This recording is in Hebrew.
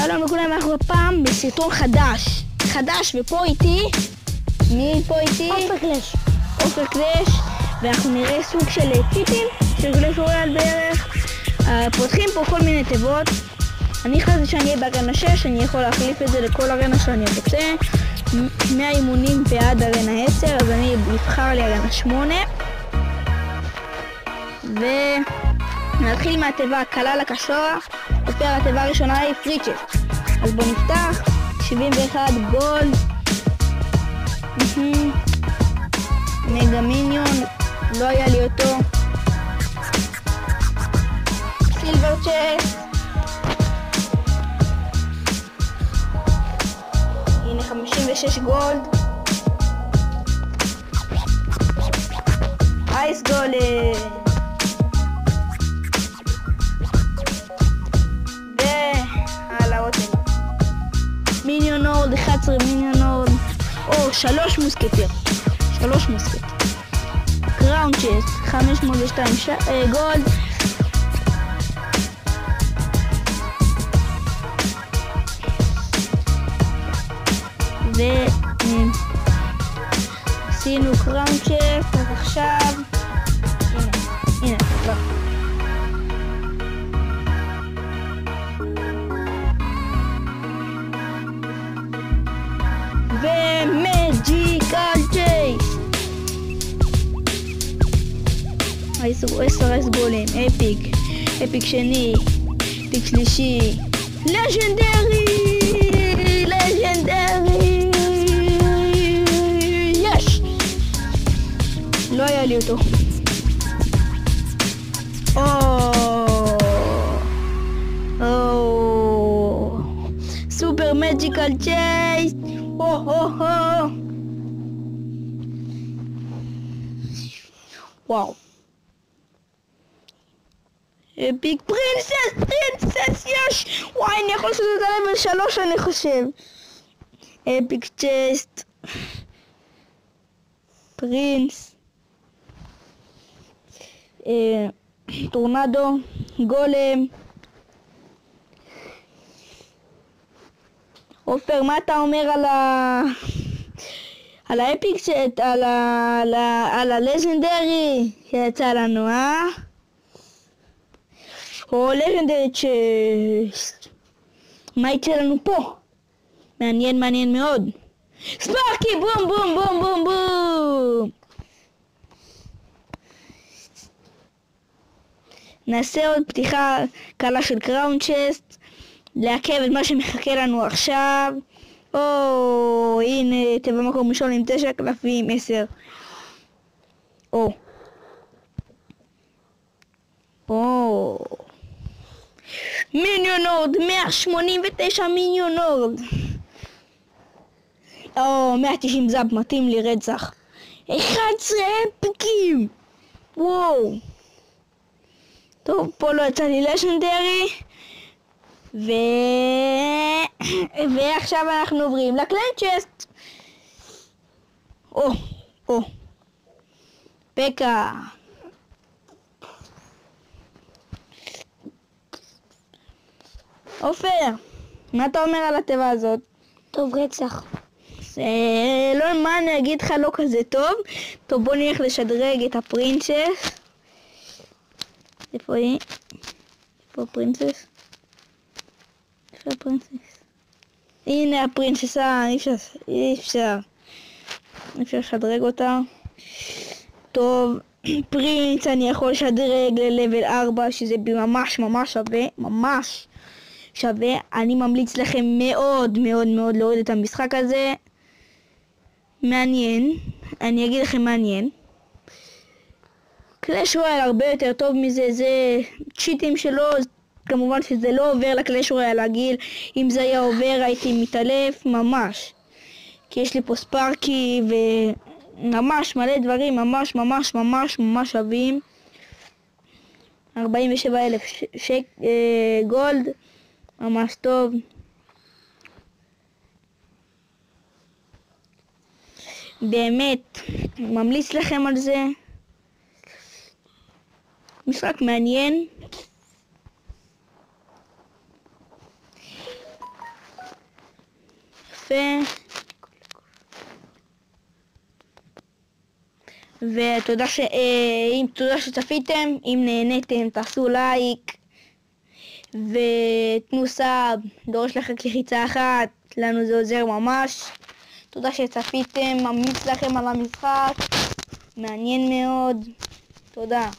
שלום לכולם, אנחנו הפעם בסרטון חדש, ופה איתי, מי פה איתי? עופר קלאש, ואנחנו נראה סוג של טיפים של קלאש רויאל בערך. פותחים פה כל מיני תיבות. אני החלטתי שאני אהיה בארנה 6, אני יכול להחליף את זה לכל ארנה שאני רוצה, מהאימונים ועד ארנה 10, אז אני אבחר לי ארנה 8. ונתחיל מהתיבה הקלה לקשוח. התיבה הראשונה היא פריצ'ס, אז בוא נפתח. 71 גולד, מגה מיניון, לא היה לי אותו. סילבר צ'סט, הנה 56 גולד. אייס גולד, מיניון אורד, 11 מיניון אורד, או 3 מוסקטר, קראון צ'סט, 502 גולד, ועשינו קראון צ'סט. אז עכשיו הנה ומג'יקל צ'ייס, 10 גולים, אפיק שני, אפיק שלישי, לג'נדרי, יש! לא היה לי אותו. סופר מג'יקל צ'ייס, וואו. אפיק פרינסס, יש! וואי, אני יכול לעשות את הלבל 3 אני חושב. אפיק צ'סט, פרינס, טורנדו, גולם. עופר, מה אתה אומר על האפיק צ'ט, על הלג'נדרי שיצא לנו, או לג'נדרי צ'סט? מה יצא לנו פה? מעניין מאוד. ספארקי, בום. נעשה עוד פתיחה קלה של קראון צ'סט, לעכב את מה שמחכה לנו עכשיו. הנה תיבה מקום ראשון עם 9 קלפים, 10. מיניון אורד, 189 מיניון אורד. 190 זאב, מתאים לי רצח. 11 אפיקים, וואו. טוב, פה לא יצא לי לג'נדרי. ועכשיו אנחנו עוברים לקליין צ'סט. פקה. עופר, מה אתה אומר על התיבה הזאת? טוב, רצח. לא, מה אני אגיד לך, לא כזה טוב. טוב, בוא נלך לשדרג את הפרינסס. איפה היא? איפה הפרינסס? הנה הפרינססה, אי אפשר לשדרג אותה. טוב, פרינס אני יכול לשדרג ללבל 4, שזה ממש שווה. אני ממליץ לכם מאוד להוריד את המשחק הזה. מעניין, אני אגיד לכם מעניין. קלאש רויאל הרבה יותר טוב מזה, זה צ'יטים שלו. כמובן שזה לא עובר לקלאש רויאל הגיל. אם זה היה עובר הייתי מתעלף ממש, כי יש לי פה ספארקי וממש מלא דברים ממש שווים. 47,000 גולד, ממש טוב. באמת ממליץ לכם על זה. משחק מעניין. יפה. ותודה תודה שצפיתם, אם נהניתם תעשו לייק ותנו סאב, דורש לכם לחיצה אחת, לנו זה עוזר ממש. תודה שצפיתם, ממליץ לכם על המשחק, מעניין מאוד, תודה.